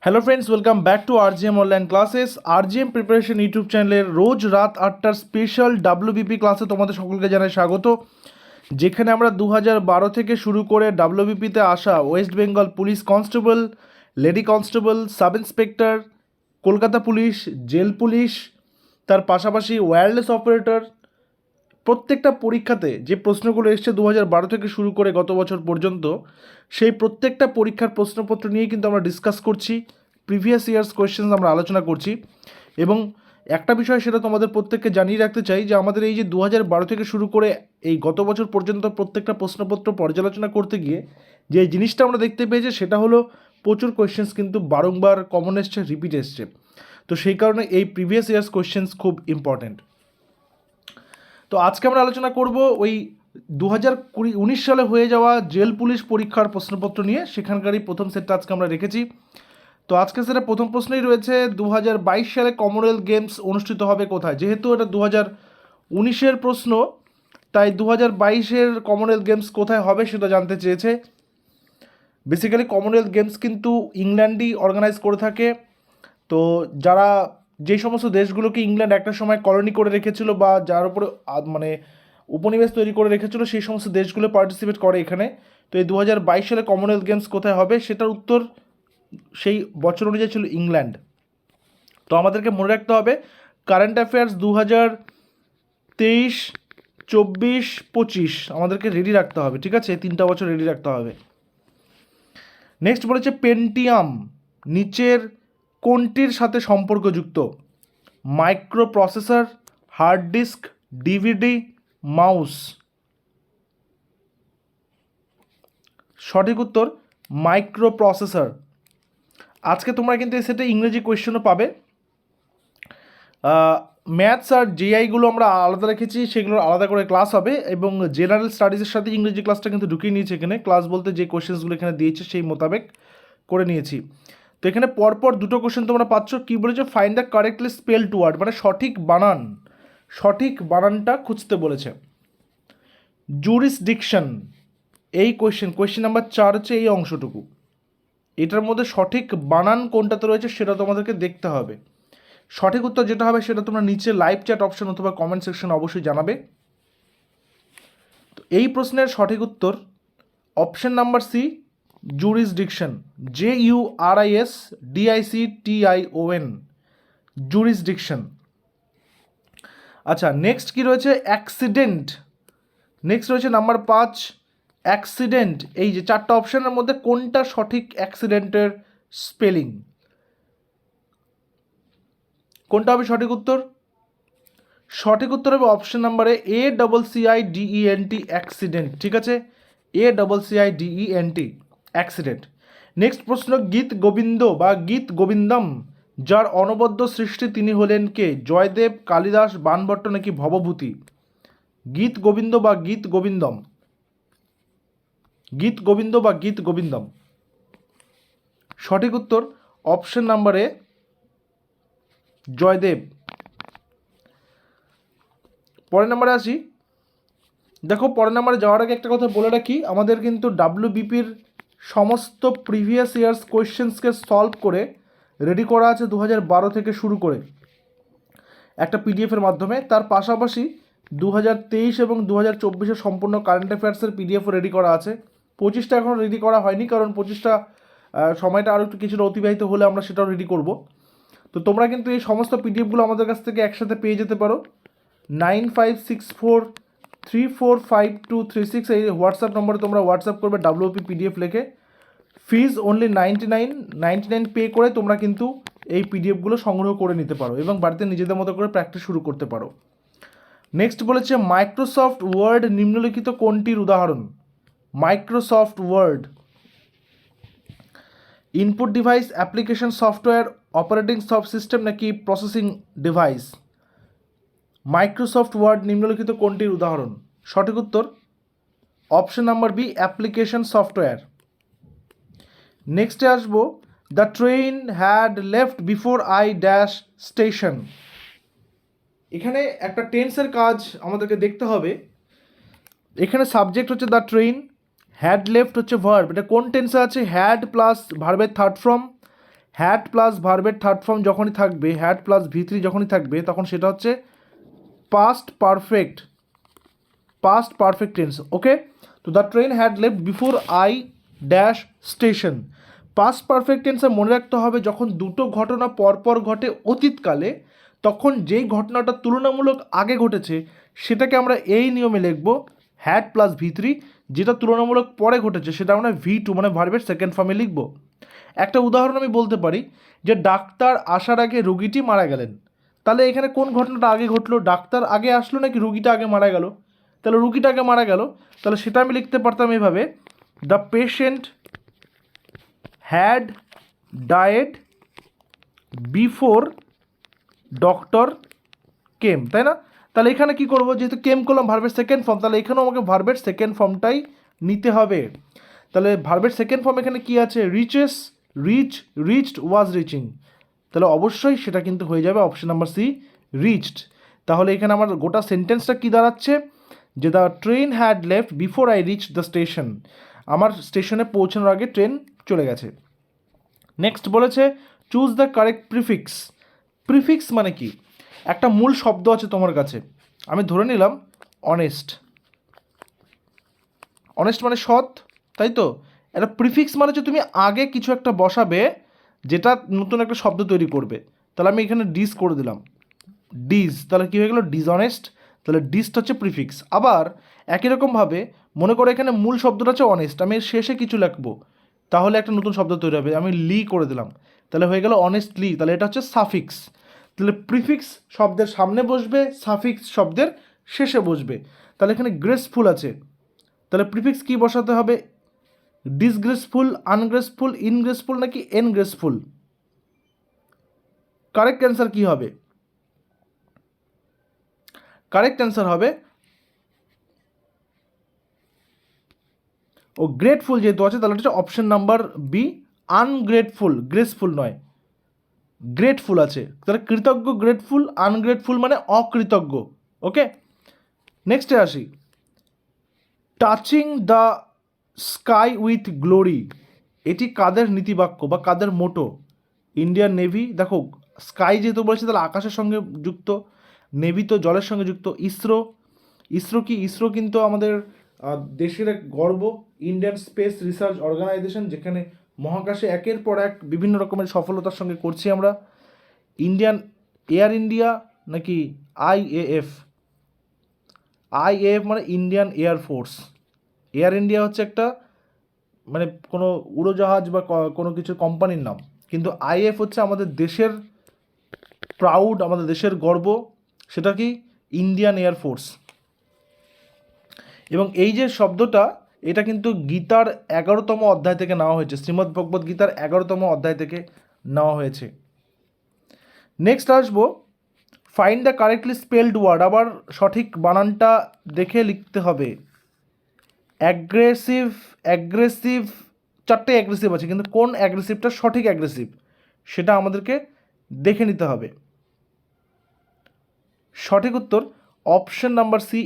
Hello friends, welcome back to RGM online classes. RGM preparation YouTube চ্যানেলের রোজ রাত 8টার special WBP ক্লাসে তোমাদের সকলকে জানাই স্বাগত। যেখানে আমরা 2012 থেকে শুরু করে ডাব্লিউবিপিতে আসা West Bengal police constable, lady constable, sub inspector, Kolkata police, jail police, তার পাশাপাশি ওয়্যারলেস অপারেটর, প্রত্যেকটা পরীক্ষাতে যে প্রশ্নগুলো এসছে 2012 থেকে শুরু করে গত বছর পর্যন্ত, সেই প্রত্যেকটা পরীক্ষার প্রশ্নপত্র নিয়ে কিন্তু আমরা ডিসকাস করছি, প্রিভিয়াস ইয়ার্স কোয়েশ্চেন্স আমরা আলোচনা করছি। এবং একটা বিষয় সেটা তোমাদের প্রত্যেককে জানিয়ে রাখতে চাই যে আমাদের এই যে 2012 থেকে শুরু করে এই গত বছর পর্যন্ত প্রত্যেকটা প্রশ্নপত্র পর্যালোচনা করতে গিয়ে যে জিনিসটা আমরা দেখতে পেয়েছি সেটা হলো প্রচুর কোয়েশ্চেন্স কিন্তু বারংবার কমন এসছে, রিপিট এসছে। তো সেই কারণে এই প্রিভিয়াস ইয়ার্স কোয়েশ্চেন্স খুব ইম্পর্ট্যান্ট। তো আজকে আমরা আলোচনা করব ওই 2019 সালে হয়ে যাওয়া জেল পুলিশ পরীক্ষার প্রশ্নপত্র নিয়ে। সেখানকারই প্রথম সেটটা আজকে আমরা রেখেছি। তো আজকে সেটা প্রথম প্রশ্নই রয়েছে, 2022 সালে কমনওয়েলথ গেমস অনুষ্ঠিত হবে কোথায়? যেহেতু এটা 2019-এর প্রশ্ন, তাই 2022-এর কমনওয়েলথ গেমস কোথায় হবে সেটা জানতে চেয়েছে। বেসিক্যালি কমনওয়েলথ গেমস কিন্তু ইংল্যান্ডই অর্গানাইজ করে থাকে। তো যারা যে সমস্ত দেশগুলোকে ইংল্যান্ড একটা সময় কলোনি করে রেখেছিল বা যার উপরে মানে উপনিবেশ তৈরি করে রেখেছিল, সেই সমস্ত দেশগুলো পার্টিসিপেট করে এখানে। তো এই 2022 সালে কমনওয়েলথ গেমস কোথায় হবে সেটার উত্তর সেই বছর অনুযায়ী ছিল ইংল্যান্ড। তো আমাদেরকে মনে রাখতে হবে কারেন্ট অ্যাফেয়ার্স 2023, 24, 25 আমাদেরকে রেডি রাখতে হবে, ঠিক আছে? 3টা বছর রেডি রাখতে হবে। নেক্সট বলেছে পেন্টিয়াম নিচের কোনটির সাথে সম্পর্কযুক্ত? Micro processor, hard disk, DVD, mouse. সঠিক উত্তর মাইক্রো প্রসেসর। আজকে তোমরা কিন্তু এই সেটে ইংরেজি কোয়েশ্চেনও পাবে। ম্যাথস আর জেআইগুলো আমরা আলাদা রেখেছি, সেগুলোর আলাদা করে ক্লাস হবে। এবং জেনারেল স্টাডিজের সাথে ইংরেজি ক্লাসটা কিন্তু ঢুকিয়ে নিয়েছি এখানে। ক্লাস বলতে যে কোয়েশ্চেন্সগুলো এখানে দিয়েছে সেই মোতাবেক করে নিয়েছি। তো এখানে পরপর দুটো কোশ্চেন তোমরা পাচ্ছ। কী বলেছে? Find the correctly spelled word, মানে সঠিক বানানটা খুঁজতে বলেছে। জুরিসডিকশন, এই কোয়েশ্চেন নাম্বার 4 হচ্ছে এই অংশটুকু। এটার মধ্যে সঠিক বানান কোনটাতে রয়েছে সেটা তোমাদেরকে দেখতে হবে। সঠিক উত্তর যেটা হবে সেটা তোমরা নিচে লাইভ চ্যাট অপশন অথবা কমেন্ট সেকশনে অবশ্যই জানাবে। তো এই প্রশ্নের সঠিক উত্তর option number C, jurisdiction. JURISDICTION, jurisdiction. আচ্ছা, নেক্সট কি রয়েছে? অ্যাক্সিডেন্ট। নেক্সট রয়েছে নাম্বার 5, অ্যাক্সিডেন্ট। এই যে 4টা অপশনের মধ্যে কোনটা সঠিক অ্যাক্সিডেন্টের স্পেলিং? কোনটা হবে সঠিক উত্তর? সঠিক উত্তর হবে অপশন নাম্বারে ACCIDENT, অ্যাক্সিডেন্ট। ঠিক আছে, ACCIDENT, অ্যাক্সিডেন্ট। নেক্সট প্রশ্ন, গীত গোবিন্দ বা গীত গোবিন্দম যার অনবদ্য সৃষ্টি তিনি হলেন কে? জয়দেব, কালিদাস, বাণভট্ট নাকি ভবভূতি? গীত গোবিন্দ বা গীত গোবিন্দম, গীত গোবিন্দ বা গীত গোবিন্দম। সঠিক উত্তর অপশন নাম্বারে জয়দেব। পরের নাম্বারে আসি। দেখো, পরের নাম্বারে যাওয়ার আগে একটা কথা বলে রাখি, আমাদের কিন্তু ডাব্লিউবিপির সমস্ত প্রিভিয়াস ইয়ার্স কোয়েশ্চেন্সকে সলভ করে রেডি করা আছে 2012 থেকে শুরু করে একটা পিডিএফের মাধ্যমে। তার পাশাপাশি 2023 এবং 2024-এর সম্পূর্ণ কারেন্ট অ্যাফেয়ার্সের পিডিএফও রেডি করা আছে। 25টা এখনও রেডি করা হয়নি, কারণ 25টা সময়টা আরও একটু কিছুটা অতিবাহিত হলে আমরা সেটাও রেডি করব। তো তোমরা কিন্তু এই সমস্ত পিডিএফগুলো আমাদের কাছ থেকে একসাথে পেয়ে যেতে পারো। 9564345236 এই হোয়াটসঅ্যাপ নম্বরে তোমরা হোয়াটসঅ্যাপ করবে ডাব্লিউপি পিডিএফ লিখে। ফিজ অনলি 99 পে করে তোমরা কিন্তু এই পিডিএফগুলো সংগ্রহ করে নিতে পারো এবং বাড়িতে নিজেদের মতো করে প্র্যাকটিস শুরু করতে পারো। নেক্সট বলেছে মাইক্রোসফট ওয়ার্ড নিম্নলিখিত কোনটির উদাহরণ? Microsoft word input device, application software, operating system নাকি প্রসেসিং ডিভাইস? মাইক্রোসফট ওয়ার্ড নিম্নলিখিত কোনটির উদাহরণ? সঠিক উত্তর option number B, application software. নেক্সটে আসবো, the train had left before I dash station. এখানে একটা টেন্সের কাজ আমাদেরকে দেখতে হবে। এখানে সাবজেক্ট হচ্ছে দ্য ট্রেন, হ্যাড লেফট হচ্ছে ভার্ব। এটা কোন টেন্সে আছে? হ্যাড প্লাস ভার্বের থার্ড ফর্ম, হ্যাড প্লাস ভার্বের থার্ড ফর্ম যখনই থাকবে, হ্যাড প্লাস V3 যখনই থাকবে, তখন সেটা হচ্ছে পাস্ট পারফেক্ট টেন্স। ওকে, তো the train had left before I dash station. Past perfect টেন্সে মনে রাখতে হবে যখন দুটো ঘটনা পরপর ঘটে অতীতকালে, তখন যেই ঘটনাটা তুলনামূলক আগে ঘটেছে সেটাকে আমরা এই নিয়মে লিখব হ্যাড প্লাস V3, যেটা তুলনামূলক পরে ঘটেছে সেটা আমরা V2 মানে ভার্বের সেকেন্ড ফর্মে লিখব। একটা উদাহরণ আমি বলতে পারি যে ডাক্তার আসার আগে রুগীটি মারা গেলেন। তাহলে এখানে কোন ঘটনাটা আগে ঘটলো, ডাক্তার আগে আসলো নাকি রুগীটা আগে মারা গেল? তাহলে রুগীটা আগে মারা গেল, তাহলে সেটা আমি লিখতে পারতাম এভাবে, the patient had died before doctor came, তাই না? তাহলে এখানে কি করব, যেহেতু কেম করলাম ভার্বের সেকেন্ড ফর্ম, তাহলে এখানেও আমাকে ভার্বের সেকেন্ড ফর্মটাই নিতে হবে। তাহলে ভার্বের সেকেন্ড ফর্ম এখানে কি আছে, রিচেস, রিচড, ওয়াজ রিচিং, তাহলে অবশ্যই সেটা কিন্তু হয়ে যাবে অপশন নাম্বার সি, রিচড। তাহলে এখানে আমার গোটা সেন্টেন্সটা কি দাঁড়াচ্ছে, যে the train had left before I reach the station, আমার স্টেশনে পৌঁছানোর আগে ট্রেন চলে গেছে। নেক্সট বলেছে choose the correct prefix. Prefix মানে কি, একটা মূল শব্দ আছে তোমার কাছে, আমি ধরে নিলাম অনেস্ট, অনেস্ট মানে সৎ, তাই তো? একটা প্রিফিক্স মানে হচ্ছে তুমি আগে কিছু একটা বসাবে যেটা নতুন একটা শব্দ তৈরি করবে। তাহলে আমি এখানে ডিস করে দিলাম, ডিজ, তাহলে কী হয়ে গেল, ডিসঅনেস্ট, তাহলে ডিসটা হচ্ছে প্রিফিক্স। আবার একই রকমভাবে মনে করো এখানে মূল শব্দটা হচ্ছে অনেস্ট, আমি এর শেষে কিছু লিখবো, তাহলে একটা নতুন শব্দ তৈরি হবে, আমি লি করে দিলাম, তাহলে হয়ে গেল অনেস্টলি, তাহলে এটা হচ্ছে সাফিক্স। তাহলে প্রিফিক্স শব্দের সামনে বসবে, সাফিক্স শব্দের শেষে বসবে। তাহলে এখানে গ্রেসফুল আছে, তাহলে প্রিফিক্স কি বসাতে হবে, ডিসগ্রেসফুল, আনগ্রেসফুল, ইনগ্রেসফুল নাকি এনগ্রেসফুল? কারেক্ট অ্যান্সার কি হবে? কারেক্ট অ্যান্সার হবে ও গ্রেটফুল, যেহেতু আছে তাহলে হচ্ছে option number B, ungrateful, graceful নয়, গ্রেটফুল আছে, তাহলে কৃতজ্ঞ গ্রেটফুল, আনগ্রেটফুল মানে অকৃতজ্ঞ। ওকে, নেক্সটে আসি, touching the sky with glory, এটি কাদের নীতিবাক্য বা কাদের মোটো? ইন্ডিয়ান নেভি, দেখো স্কাই যেহেতু বলেছে তাহলে আকাশের সঙ্গে যুক্ত, নেভি তো জলের সঙ্গে যুক্ত, ইসরো, ইসরো কি, ইসরো কিন্তু আমাদের দেশের এক গর্ব, ইন্ডিয়ান স্পেস রিসার্চ অর্গানাইজেশন, যেখানে মহাকাশে একের পর এক বিভিন্ন রকমের সফলতার সঙ্গে করছি আমরা। ইন্ডিয়ান এয়ার ইন্ডিয়া নাকি আইএএফ? আইএএফ মানে Indian air force, air India হচ্ছে একটা মানে কোনো উড়োজাহাজ বা কোনো কিছু কোম্পানির নাম, কিন্তু আইএফ হচ্ছে আমাদের দেশের প্রাউড, আমাদের দেশের গর্ব, সেটা কি, ইন্ডিয়ান এয়ার ফোর্স। এবং এই যে শব্দটা, এটা কিন্তু গীতার 11তম অধ্যায় থেকে নেওয়া হয়েছে, শ্রীমদ্ ভগবদ্ গীতার 11তম অধ্যায় থেকে নেওয়া হয়েছে। নেক্সট আসবো, find the correctly spelled word, আবার সঠিক বানানটা দেখে লিখতে হবে। অ্যাগ্রেসিভ, অ্যাগ্রেসিভ, চারটে অ্যাগ্রেসিভ আছে, কিন্তু কোন অ্যাগ্রেসিভটা সঠিক অ্যাগ্রেসিভ সেটা আমাদেরকে দেখে নিতে হবে। সঠিক উত্তর option number C,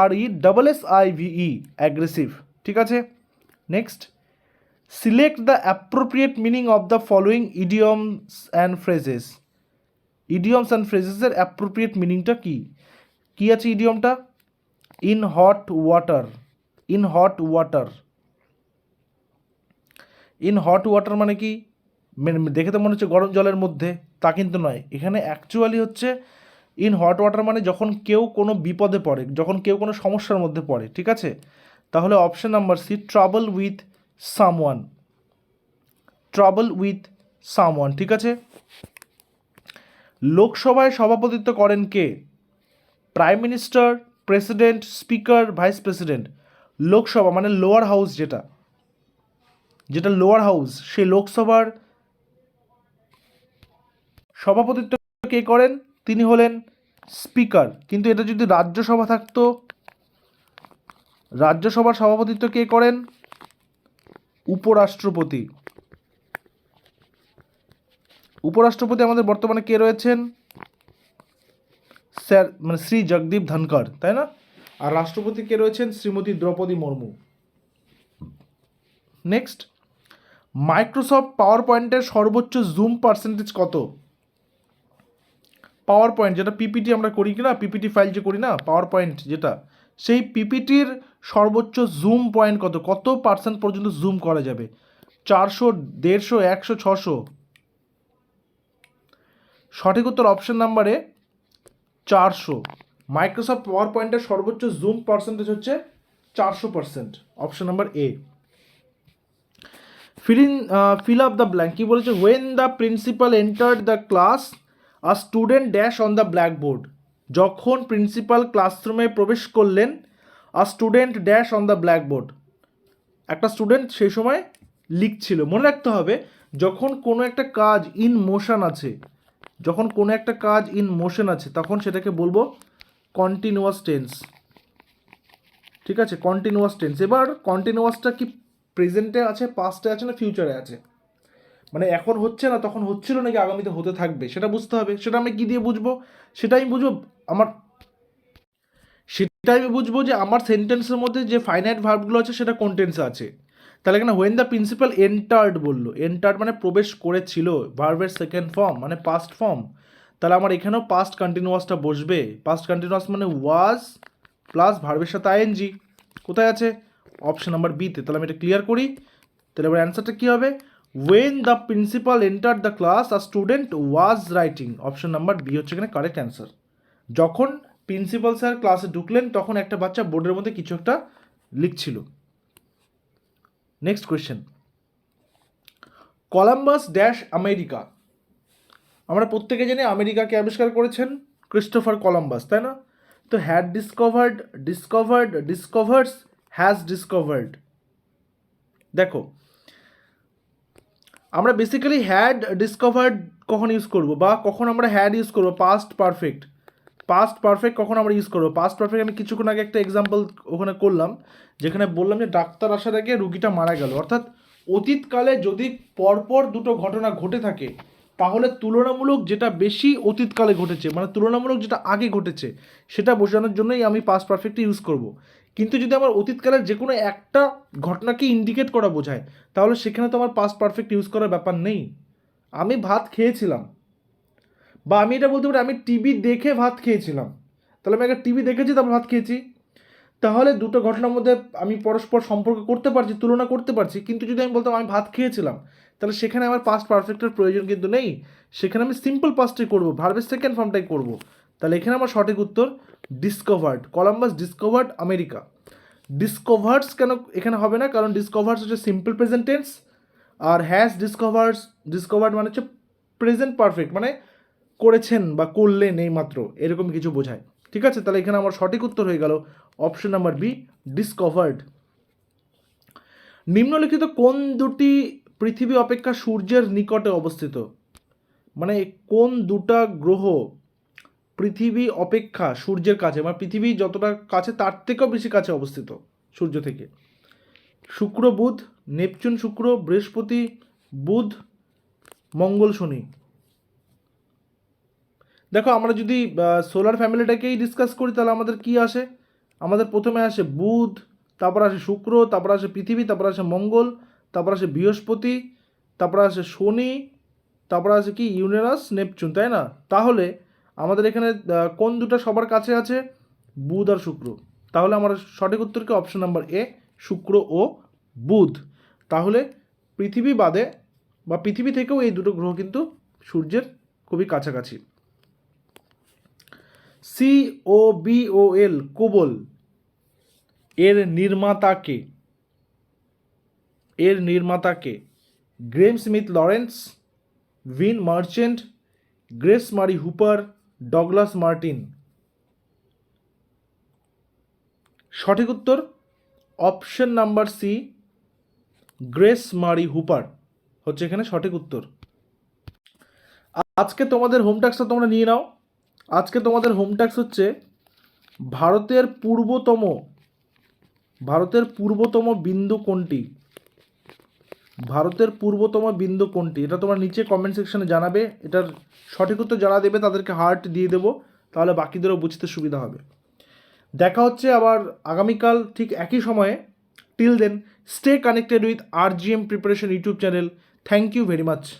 AGGRESSIVE, aggressive. ঠিক আছে, next, select the appropriate meaning of the following idioms and phrases. Idioms and ফ্রেজেসের অ্যাপ্রোপ্রিয়েট মিনিংটা কি? কি আছে ইডিয়মটা, in hot water, in hot water, in hot water মানে কি, দেখে তো মনে হচ্ছে গরম জলের মধ্যে, তা কিন্তু নয়, এখানে অ্যাকচুয়ালি হচ্ছে ইন হট ওয়াটার মানে যখন কেউ কোনো বিপদে পড়ে, যখন কেউ কোনো সমস্যার মধ্যে পড়ে। ঠিক আছে, তাহলে option number C, trouble with someone, trouble with someone. ঠিক আছে, লোকসভায় সভাপতিত্ব করেন কে? Prime minister, president, speaker, vice president. লোকসভা মানে লোয়ার হাউস, যেটা যেটা লোয়ার হাউস, সেই লোকসভার সভাপতিত্ব কে করেন? তিনি হলেন স্পিকার। কিন্তু এটা যদি রাজ্যসভা থাকতো, রাজ্যসভার সভাপতিত্ব কে করেন? উপরাষ্ট্রপতি। উপরাষ্ট্রপতি আমাদের বর্তমানে কে রয়েছেন? স্যার মানে শ্রী জগদীপ ধনখড়, তাই না? আর রাষ্ট্রপতি কে রয়েছেন? Shrimati Droupadi Murmu. Next, Microsoft power পয়েন্টের সর্বোচ্চ জুম পার্সেন্টেজ কত? পাওয়ার পয়েন্ট যেটা পিপিটি আমরা করি কি না, পিপিটি ফাইল যে করি না, পাওয়ার পয়েন্ট যেটা, সেই পিপিটির সর্বোচ্চ জুম পয়েন্ট কত? কত পার্সেন্ট পর্যন্ত জুম করা যাবে? 400, 150, 100, 600? সঠিক উত্তর অপশন নাম্বারে 400। মাইক্রোসফট পাওয়ার পয়েন্টের সর্বোচ্চ জুম পার্সেন্টেজ হচ্ছে 400%। Option number A. Fill up the blank কি বলেছে? When the principal entered the class a student dash on the blackboard. যখন প্রিন্সিপাল ক্লাসরুমে প্রবেশ করলেন, a student dash on the blackboard, একটা স্টুডেন্ট সেই সময় লিখছিল। মনে রাখতে হবে, যখন কোনো একটা কাজ ইন মোশন আছে, যখন কোনো একটা কাজ ইন মোশন আছে, তখন সেটাকে বলবো কন্টিনিউয়াস টেন্স। ঠিক আছে, কন্টিনিউয়াস টেন্স। এবার কন্টিনিউয়াসটা কি প্রেজেন্টে আছে, পাস্টে আছে, না ফিউচারে আছে? মানে এখন হচ্ছে না, তখন হচ্ছিল নাকি আগামীতে হতে থাকবে, সেটা বুঝতে হবে। সেটা আমি কী দিয়ে বুঝবো? সেটা আমি বুঝবো যে আমার সেন্টেন্সের মধ্যে যে ফাইনাইট ভার্বগুলো আছে সেটা কোন টেন্সে আছে। তাহলে এখানে হোয়েন দ্য প্রিন্সিপাল এন্টার্ড বললো, এন্টার্ড মানে প্রবেশ করেছিল, ভার্বের সেকেন্ড ফর্ম মানে পাস্ট ফর্ম। তাহলে আমার এখানেও পাস্ট কন্টিনিউয়াসটা বসবে। পাস্ট কন্টিনিউয়াস মানে ওয়াজ প্লাস ভার্বের সাথে আইএনজি। কোথায় আছে? অপশন নাম্বার বিতে। তাহলে আমি এটা ক্লিয়ার করি। তাহলে এবার অ্যান্সারটা কী হবে? When the principal entered the class a student was writing. Option number B হচ্ছে এখানে কারেক্ট অ্যান্সার। যখন প্রিন্সিপাল স্যার ক্লাসে ঢুকলেন, তখন একটা বাচ্চা বোর্ডের মধ্যে কিছু একটা লিখছিল। Next question, Columbus dash America. আমরা প্রত্যেকে জানি আমেরিকাকে আবিষ্কার করেছেন ক্রিস্টোফার কলাম্বাস, তাই না? তো হ্যাড ডিসকভার্ড, ডিসকভার্স, হ্যাজ ডিসকভার্ড। দেখো, আমরা বেসিক্যালি হ্যাড ডিসকভার্ড কখন ইউজ করব, বা কখন আমরা হ্যাড ইউজ করব? Past perfect. পাস্ট পারফেক্ট কখন আমরা ইউজ করবো? পাস্ট পারফেক্ট আমি কিছুক্ষণ আগে একটা এক্সাম্পল ওখানে করলাম, যেখানে বললাম যে ডাক্তার আসার আগে রুগীটা মারা গেল। অর্থাৎ অতীতকালে যদি পরপর দুটো ঘটনা ঘটে থাকে, তাহলে তুলনামূলক যেটা বেশি অতীতকালে ঘটেছে, মানে তুলনামূলক যেটা আগে ঘটেছে, সেটা বোঝানোর জন্যই আমি পাস্ট পারফেক্টটা ইউজ করব। কিন্তু যদি আমার অতীতকালের যে কোনো একটা ঘটনাকে ইন্ডিকেট করা বোঝায়, তাহলে সেখানে তো আমার পাস্ট পারফেক্ট ইউজ করার ব্যাপার নেই। আমি ভাত খেয়েছিলাম, বা আমি এটা বলতে পারি আমি টিভি দেখে ভাত খেয়েছিলাম। তাহলে আমি একটা টিভি দেখেছি, তারপর ভাত খেয়েছি। তাহলে দুটো ঘটনার মধ্যে আমি পরস্পর সম্পর্ক করতে পারছি, তুলনা করতে পারছি। কিন্তু যদি আমি বলতাম আমি ভাত খেয়েছিলাম, তাহলে সেখানে আমার পাস্ট পারফেক্টের প্রয়োজন কিন্তু নেই। সেখানে আমি সিম্পল পাস্টে করবো, ভার্বের সেকেন্ড ফর্মটাই করবো। তাহলে এখানে আমার সঠিক উত্তর discovered. Columbus discovered America. Discovers কেন এখানে হবে না? কারণ ডিসকভার্স হচ্ছে সিম্পল প্রেজেন্ট টেন্স, আর হ্যাজ ডিসকভার্ড মানে হচ্ছে প্রেজেন্ট পারফেক্ট, মানে করেছেন বা করলেন এইমাত্র, এরকম কিছু বোঝায়। ঠিক আছে, তাহলে এখানে আমার সঠিক উত্তর হয়ে গেল অপশন নাম্বার বি, ডিসকভার্ড। নিম্নলিখিত কোন দুটি পৃথিবী অপেক্ষা সূর্যের নিকটে অবস্থিত? মানে কোন দুটা গ্রহ পৃথিবী অপেক্ষা সূর্যের কাছে, মানে পৃথিবী যতটা কাছে তার থেকেও বেশি কাছে অবস্থিত সূর্য থেকে? শুক্র, বুধ, নেপচুন শুক্র, বৃহস্পতি বুধ, মঙ্গল শনি। দেখো, আমরা যদি সোলার ফ্যামিলিটাকেই ডিসকাস করি, তাহলে আমাদের কি আসে? আমাদের প্রথমে আসে বুধ, তারপর আসে শুক্র, তারপর আসে পৃথিবী, তারপর আসে মঙ্গল, তারপর আসে বৃহস্পতি, তারপর আসে শনি, তারপর আসে কি ইউরেনাস, নেপচুন, তাই না? তাহলে আমাদের এখানে কোন দুটো সবার কাছে আছে? বুধ আর শুক্র। তাহলে আমার সঠিক উত্তর কি? অপশন নাম্বার এ, শুক্র ও বুধ। তাহলে পৃথিবী বাদে বা পৃথিবী থেকেও এই দুটো গ্রহ কিন্তু সূর্যের খুবই কাছাকাছি। COBOL, কোবল, এর নির্মাতাকে? গ্রেম স্মিথ লরেন্স, ভিন মার্চেন্ট, গ্রেস মারি হুপার, ডগলাস মার্টিন। সঠিক উত্তর অপশন নাম্বার সি, গ্রেস মারি হুপার হচ্ছে এখানে সঠিক উত্তর। আজকে তোমাদের হোম টাস্কটা তোমরা নিয়ে নাও। আজকে তোমাদের হোম টাস্ক হচ্ছে ভারতের পূর্বতম বিন্দু কোনটি? ভারতের পূর্বতম বিন্দু কোনটি? এটা তোমার নিচে কমেন্ট সেকশনে জানাবে। এটার সঠিক উত্তর যারা দেবে তাদেরকে হার্ট দিয়ে দেবো, তাহলে বাকিদেরও বুঝতে সুবিধা হবে। দেখা হচ্ছে আবার আগামীকাল ঠিক একই সময়ে। Till then, Stay connected with RGM Preparation YouTube channel. Thank you very much.